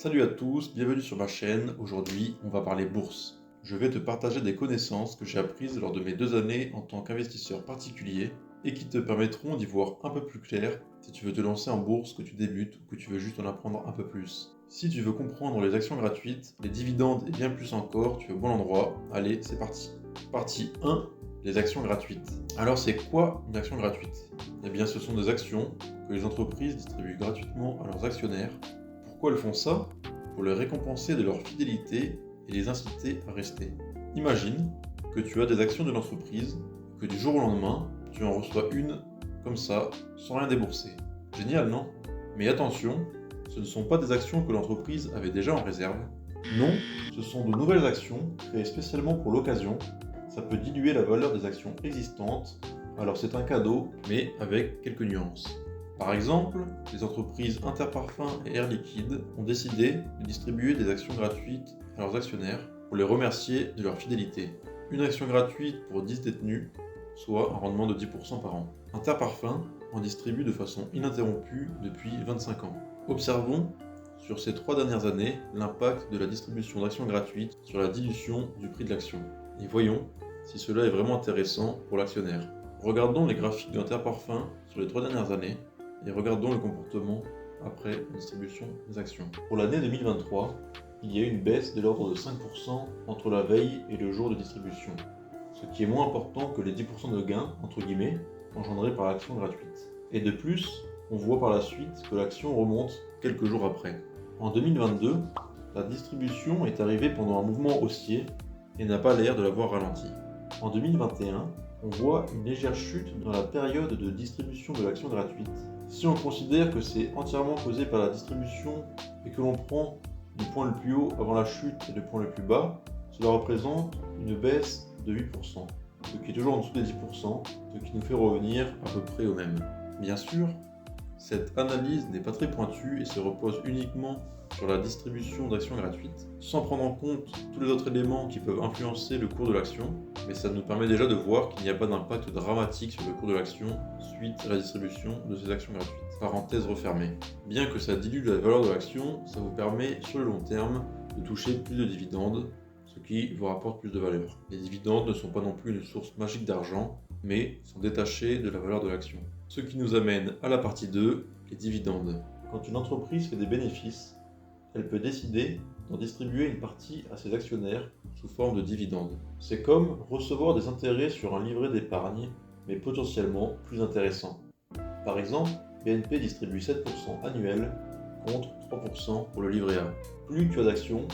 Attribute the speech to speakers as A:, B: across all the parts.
A: Salut à tous, bienvenue sur ma chaîne. Aujourd'hui, on va parler bourse. Je vais te partager des connaissances que j'ai apprises lors de mes 2 années en tant qu'investisseur particulier et qui te permettront d'y voir un peu plus clair si tu veux te lancer en bourse, que tu débutes ou que tu veux juste en apprendre un peu plus. Si tu veux comprendre les actions gratuites, les dividendes et bien plus encore, tu es au bon endroit. Allez, c'est parti. Partie 1, les actions gratuites. Alors c'est quoi une action gratuite? Eh bien ce sont des actions que les entreprises distribuent gratuitement à leurs actionnaires. Pourquoi elles font ça? Pour les récompenser de leur fidélité et les inciter à rester. Imagine que tu as des actions de l'entreprise, que du jour au lendemain, tu en reçois une comme ça, sans rien débourser. Génial, non? Mais attention, ce ne sont pas des actions que l'entreprise avait déjà en réserve. Non, ce sont de nouvelles actions créées spécialement pour l'occasion. Ça peut diluer la valeur des actions existantes, alors c'est un cadeau, mais avec quelques nuances. Par exemple, les entreprises Interparfums et Air Liquide ont décidé de distribuer des actions gratuites à leurs actionnaires pour les remercier de leur fidélité. Une action gratuite pour 10 détenus, soit un rendement de 10% par an. Interparfums en distribue de façon ininterrompue depuis 25 ans. Observons sur ces 3 dernières années l'impact de la distribution d'actions gratuites sur la dilution du prix de l'action. Et voyons si cela est vraiment intéressant pour l'actionnaire. Regardons les graphiques d'Interparfums sur les 3 dernières années et regardons le comportement après la distribution des actions. Pour l'année 2023, il y a eu une baisse de l'ordre de 5% entre la veille et le jour de distribution, ce qui est moins important que les 10% de gains, entre guillemets, engendrés par l'action gratuite. Et de plus, on voit par la suite que l'action remonte quelques jours après. En 2022, la distribution est arrivée pendant un mouvement haussier et n'a pas l'air de l'avoir ralenti. En 2021, on voit une légère chute dans la période de distribution de l'action gratuite. Si on considère que c'est entièrement causé par la distribution et que l'on prend du point le plus haut avant la chute et le point le plus bas, cela représente une baisse de 8%, ce qui est toujours en dessous des 10%, ce qui nous fait revenir à peu près au même. Bien sûr, cette analyse n'est pas très pointue et se repose uniquement sur la distribution d'actions gratuites, sans prendre en compte tous les autres éléments qui peuvent influencer le cours de l'action, mais ça nous permet déjà de voir qu'il n'y a pas d'impact dramatique sur le cours de l'action suite à la distribution de ces actions gratuites. Parenthèse refermée. Bien que ça dilue la valeur de l'action, ça vous permet sur le long terme de toucher plus de dividendes, ce qui vous rapporte plus de valeur. Les dividendes ne sont pas non plus une source magique d'argent, mais sont détachés de la valeur de l'action. Ce qui nous amène à la partie 2, les dividendes. Quand une entreprise fait des bénéfices, elle peut décider d'en distribuer une partie à ses actionnaires sous forme de dividendes. C'est comme recevoir des intérêts sur un livret d'épargne, mais potentiellement plus intéressant. Par exemple, BNP distribue 7% annuel contre 3% pour le livret A. Plus tu as d'actions,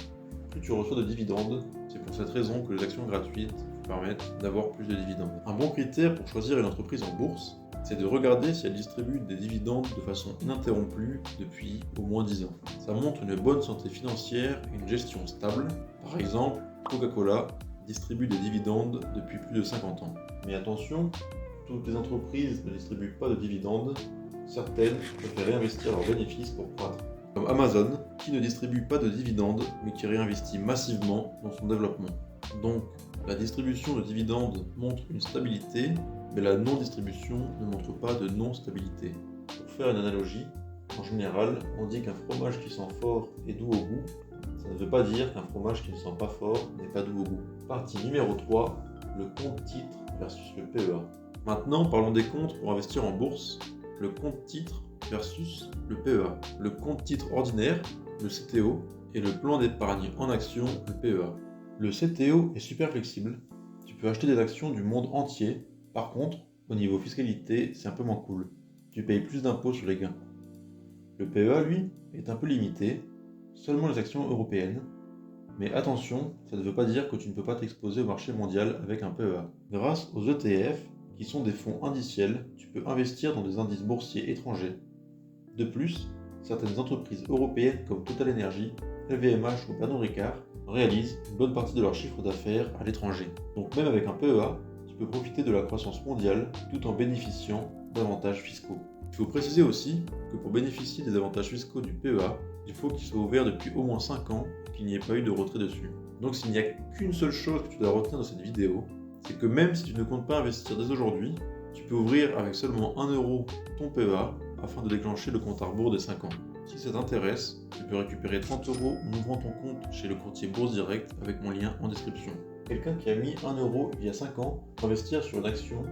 A: plus tu reçois de dividendes. C'est pour cette raison que les actions gratuites vous permettent d'avoir plus de dividendes. Un bon critère pour choisir une entreprise en bourse, c'est de regarder si elle distribue des dividendes de façon ininterrompue depuis au moins 10 ans. Ça montre une bonne santé financière et une gestion stable. Par exemple, Coca-Cola distribue des dividendes depuis plus de 50 ans. Mais attention, toutes les entreprises ne distribuent pas de dividendes. Certaines préfèrent réinvestir leurs bénéfices pour croître. Comme Amazon, qui ne distribue pas de dividendes, mais qui réinvestit massivement dans son développement. Donc, la distribution de dividendes montre une stabilité, mais la non-distribution ne montre pas de non-stabilité. Pour faire une analogie, en général, on dit qu'un fromage qui sent fort est doux au goût. Ça ne veut pas dire qu'un fromage qui ne sent pas fort n'est pas doux au goût. Partie numéro 3, le compte titre versus le PEA. Maintenant, parlons des comptes pour investir en bourse. Le compte titre versus le PEA. Le compte titre ordinaire, le CTO, et le plan d'épargne en action, le PEA. Le CTO est super flexible. Tu peux acheter des actions du monde entier. Par contre, au niveau fiscalité, c'est un peu moins cool. Tu payes plus d'impôts sur les gains. Le PEA, lui, est un peu limité. Seulement les actions européennes. Mais attention, ça ne veut pas dire que tu ne peux pas t'exposer au marché mondial avec un PEA. Grâce aux ETF, qui sont des fonds indiciels, tu peux investir dans des indices boursiers étrangers. De plus, certaines entreprises européennes comme Total Energy, LVMH ou Pernod Ricard réalisent une bonne partie de leur chiffre d'affaires à l'étranger. Donc même avec un PEA, tu peux profiter de la croissance mondiale tout en bénéficiant d'avantages fiscaux. Il faut préciser aussi que pour bénéficier des avantages fiscaux du PEA, il faut qu'il soit ouvert depuis au moins 5 ans et qu'il n'y ait pas eu de retrait dessus. Donc s'il n'y a qu'une seule chose que tu dois retenir de cette vidéo, c'est que même si tu ne comptes pas investir dès aujourd'hui, tu peux ouvrir avec seulement 1 € ton PEA afin de déclencher le compte à rebours des 5 ans. Si ça t'intéresse, tu peux récupérer 30 € en ouvrant ton compte chez le courtier Bourse Direct avec mon lien en description. Quelqu'un qui a mis 1 € il y a 5 ans pour investir sur une action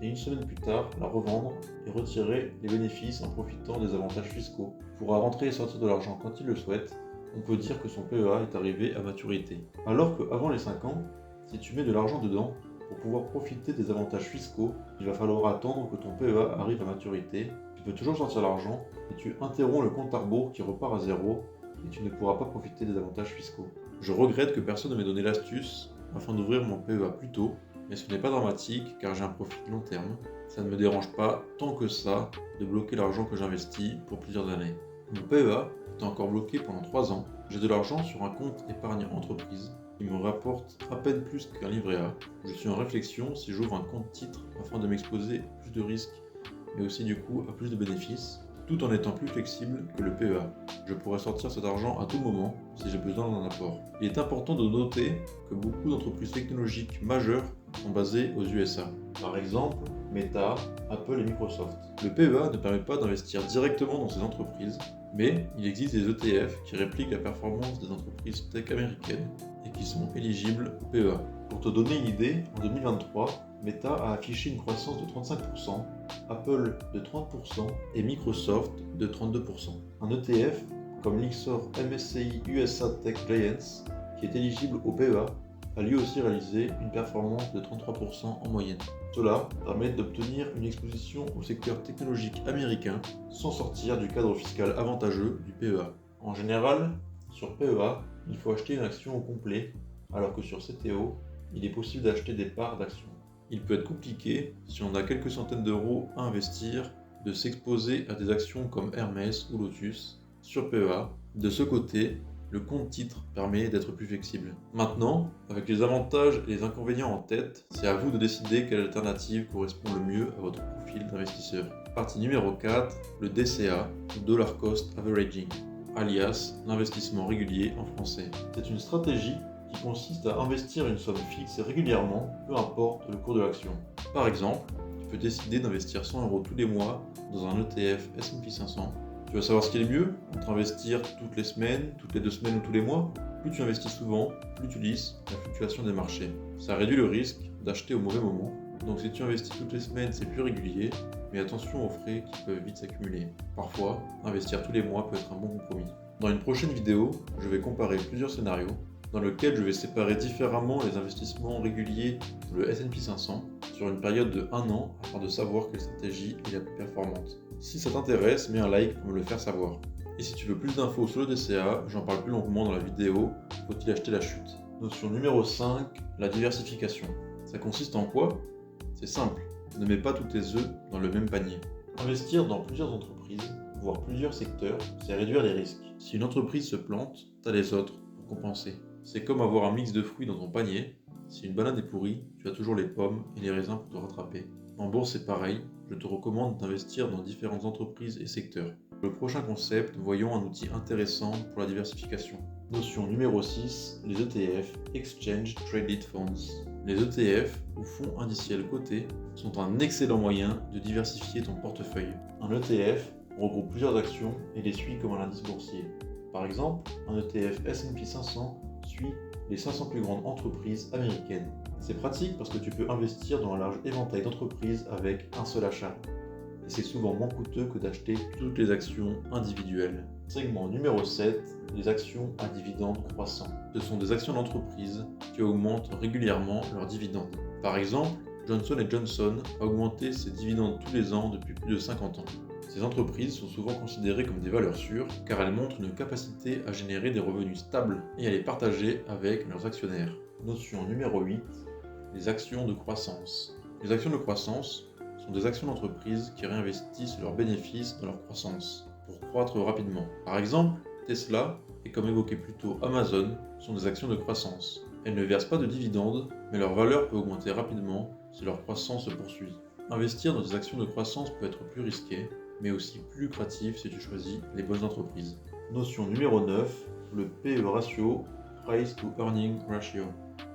A: et une semaine plus tard la revendre et retirer les bénéfices en profitant des avantages fiscaux pourra rentrer et sortir de l'argent quand il le souhaite. On peut dire que son PEA est arrivé à maturité. Alors qu'avant les 5 ans, si tu mets de l'argent dedans, pour pouvoir profiter des avantages fiscaux, il va falloir attendre que ton PEA arrive à maturité. Tu peux toujours sortir l'argent et tu interromps le compte à rebours qui repart à zéro et tu ne pourras pas profiter des avantages fiscaux. Je regrette que personne ne m'ait donné l'astuce afin d'ouvrir mon PEA plus tôt, mais ce n'est pas dramatique car j'ai un profit long terme. Ça ne me dérange pas tant que ça de bloquer l'argent que j'investis pour plusieurs années. Mon PEA est encore bloqué pendant 3 ans. J'ai de l'argent sur un compte épargne entreprise qui me rapporte à peine plus qu'un livret A. Je suis en réflexion si j'ouvre un compte titre afin de m'exposer à plus de risques, mais aussi du coup à plus de bénéfices, tout en étant plus flexible que le PEA. Je pourrais sortir cet argent à tout moment si j'ai besoin d'un apport. Il est important de noter que beaucoup d'entreprises technologiques majeures sont basées aux USA. Par exemple, Meta, Apple et Microsoft. Le PEA ne permet pas d'investir directement dans ces entreprises, mais il existe des ETF qui répliquent la performance des entreprises tech américaines et qui sont éligibles au PEA. Pour te donner une idée, en 2023, Meta a affiché une croissance de 35%, Apple de 30% et Microsoft de 32%. Un ETF comme l'Ixor MSCI USA Tech Giants, qui est éligible au PEA, a lui aussi réalisé une performance de 33% en moyenne. Cela permet d'obtenir une exposition au secteur technologique américain sans sortir du cadre fiscal avantageux du PEA. En général, sur PEA, il faut acheter une action au complet, alors que sur CTO, il est possible d'acheter des parts d'actions. Il peut être compliqué, si on a quelques centaines d'euros à investir, de s'exposer à des actions comme Hermès ou Lotus. Sur PEA, de ce côté, le compte titre permet d'être plus flexible. Maintenant, avec les avantages et les inconvénients en tête, c'est à vous de décider quelle alternative correspond le mieux à votre profil d'investisseur. Partie numéro 4, le DCA, Dollar Cost Averaging, alias l'investissement régulier en français. C'est une stratégie qui consiste à investir une somme fixe régulièrement, peu importe le cours de l'action. Par exemple, tu peux décider d'investir 100 € tous les mois dans un ETF S&P 500. Tu vas savoir ce qui est le mieux entre investir toutes les semaines, toutes les 2 semaines ou tous les mois. Plus tu investis souvent, plus tu lisses la fluctuation des marchés. Ça réduit le risque d'acheter au mauvais moment. Donc si tu investis toutes les semaines, c'est plus régulier, mais attention aux frais qui peuvent vite s'accumuler. Parfois, investir tous les mois peut être un bon compromis. Dans une prochaine vidéo, je vais comparer plusieurs scénarios dans lesquels je vais séparer différemment les investissements réguliers dans le S&P 500 sur une période de 1 an afin de savoir quelle stratégie est la plus performante. Si ça t'intéresse, mets un like pour me le faire savoir. Et si tu veux plus d'infos sur le DCA, j'en parle plus longuement dans la vidéo « Faut-il acheter la chute ?» Notion numéro 5, la diversification. Ça consiste en quoi? C'est simple, ne mets pas tous tes œufs dans le même panier. Investir dans plusieurs entreprises, voire plusieurs secteurs, c'est réduire les risques. Si une entreprise se plante, t'as les autres pour compenser. C'est comme avoir un mix de fruits dans ton panier. Si une banane est pourrie, tu as toujours les pommes et les raisins pour te rattraper. En bourse, c'est pareil. Je te recommande d'investir dans différentes entreprises et secteurs. Pour le prochain concept, voyons un outil intéressant pour la diversification. Notion numéro 6, les ETF, Exchange Traded Funds. Les ETF, ou fonds indiciels cotés, sont un excellent moyen de diversifier ton portefeuille. Un ETF regroupe plusieurs actions et les suit comme un indice boursier. Par exemple, un ETF S&P 500 suit les 500 plus grandes entreprises américaines. C'est pratique parce que tu peux investir dans un large éventail d'entreprises avec un seul achat. Et c'est souvent moins coûteux que d'acheter toutes les actions individuelles. Segment numéro 7, les actions à dividendes croissants. Ce sont des actions d'entreprise qui augmentent régulièrement leurs dividendes. Par exemple, Johnson & Johnson a augmenté ses dividendes tous les ans depuis plus de 50 ans. Ces entreprises sont souvent considérées comme des valeurs sûres car elles montrent une capacité à générer des revenus stables et à les partager avec leurs actionnaires. Notion numéro 8, les actions de croissance. Les actions de croissance sont des actions d'entreprise qui réinvestissent leurs bénéfices dans leur croissance pour croître rapidement. Par exemple, Tesla et comme évoqué plus tôt Amazon sont des actions de croissance. Elles ne versent pas de dividendes, mais leur valeur peut augmenter rapidement si leur croissance se poursuit. Investir dans des actions de croissance peut être plus risqué, mais aussi plus lucratif si tu choisis les bonnes entreprises. Notion numéro 9, le PE ratio, Price to Earning Ratio.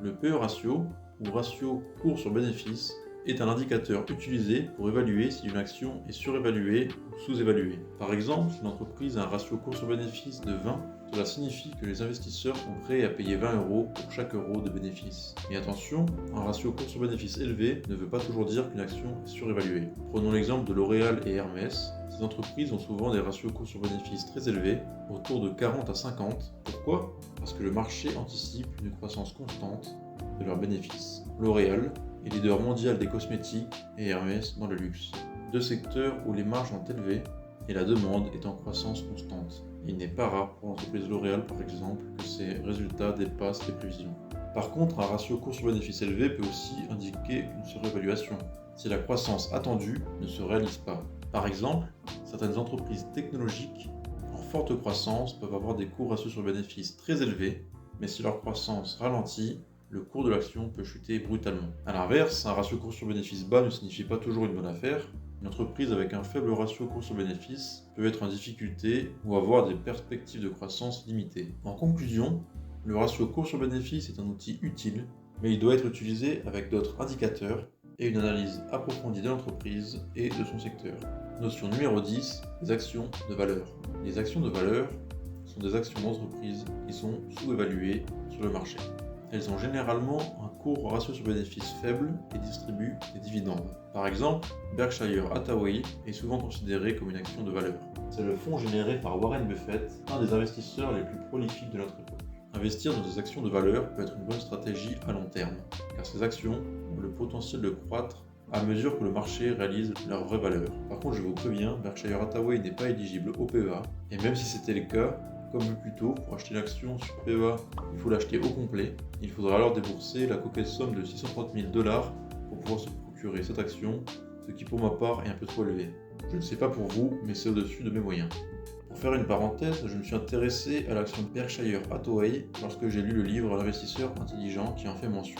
A: Le PE ratio, ou ratio cours sur bénéfice, est un indicateur utilisé pour évaluer si une action est surévaluée ou sous-évaluée. Par exemple, si une entreprise a un ratio cours-sur-bénéfice de 20, cela signifie que les investisseurs sont prêts à payer 20 € pour chaque euro de bénéfice. Mais attention, un ratio cours-sur-bénéfice élevé ne veut pas toujours dire qu'une action est surévaluée. Prenons l'exemple de L'Oréal et Hermès. Ces entreprises ont souvent des ratios cours-sur-bénéfice très élevés, autour de 40 à 50. Pourquoi ? Parce que le marché anticipe une croissance constante de leurs bénéfices. L'Oréal est leader mondial des cosmétiques et Hermès dans le luxe. Deux secteurs où les marges sont élevées et la demande est en croissance constante. Il n'est pas rare pour l'entreprise L'Oréal par exemple que ses résultats dépassent les prévisions. Par contre, un ratio cours-sur-bénéfice élevé peut aussi indiquer une surévaluation, si la croissance attendue ne se réalise pas. Par exemple, certaines entreprises technologiques en forte croissance peuvent avoir des cours ratios sur bénéfice très élevés, mais si leur croissance ralentit, le cours de l'action peut chuter brutalement. A l'inverse, un ratio cours sur bénéfice bas ne signifie pas toujours une bonne affaire. Une entreprise avec un faible ratio cours sur bénéfice peut être en difficulté ou avoir des perspectives de croissance limitées. En conclusion, le ratio cours sur bénéfice est un outil utile, mais il doit être utilisé avec d'autres indicateurs et une analyse approfondie de l'entreprise et de son secteur. Notion numéro 10, les actions de valeur. Les actions de valeur sont des actions d'entreprise qui sont sous-évaluées sur le marché. Elles ont généralement un cours ratio sur bénéfice faible et distribuent des dividendes. Par exemple, Berkshire Hathaway est souvent considéré comme une action de valeur. C'est le fonds généré par Warren Buffett, un des investisseurs les plus prolifiques de notre époque. Investir dans des actions de valeur peut être une bonne stratégie à long terme, car ces actions ont le potentiel de croître à mesure que le marché réalise leur vraie valeur. Par contre, je vous préviens, Berkshire Hathaway n'est pas éligible au PEA, et même si c'était le cas, comme vu plus tôt, pour acheter l'action sur PEA, il faut l'acheter au complet. Il faudra alors débourser la coquette somme de 630 000 $ pour pouvoir se procurer cette action, ce qui pour ma part est un peu trop élevé. Je ne sais pas pour vous, mais c'est au-dessus de mes moyens. Pour faire une parenthèse, je me suis intéressé à l'action Berkshire Hathaway lorsque j'ai lu le livre L'investisseur intelligent qui en fait mention.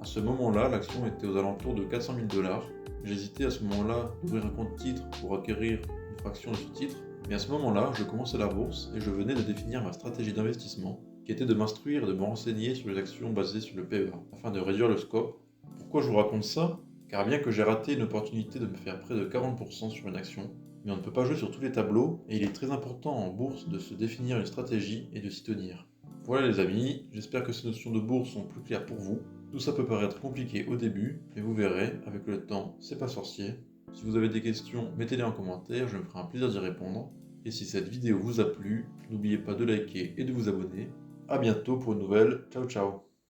A: À ce moment-là, l'action était aux alentours de 400 000 $. J'hésitais à ce moment-là d'ouvrir un compte titre pour acquérir une fraction de ce titre, mais à ce moment-là, je commençais la bourse et je venais de définir ma stratégie d'investissement, qui était de m'instruire et de me renseigner sur les actions basées sur le PEA, afin de réduire le scope. Pourquoi je vous raconte ça ? Car bien que j'ai raté une opportunité de me faire près de 40% sur une action, mais on ne peut pas jouer sur tous les tableaux et il est très important en bourse de se définir une stratégie et de s'y tenir. Voilà les amis, j'espère que ces notions de bourse sont plus claires pour vous. Tout ça peut paraître compliqué au début, mais vous verrez, avec le temps, c'est pas sorcier. Si vous avez des questions, mettez-les en commentaire, je me ferai un plaisir d'y répondre. Et si cette vidéo vous a plu, n'oubliez pas de liker et de vous abonner. A bientôt pour une nouvelle. Ciao ciao.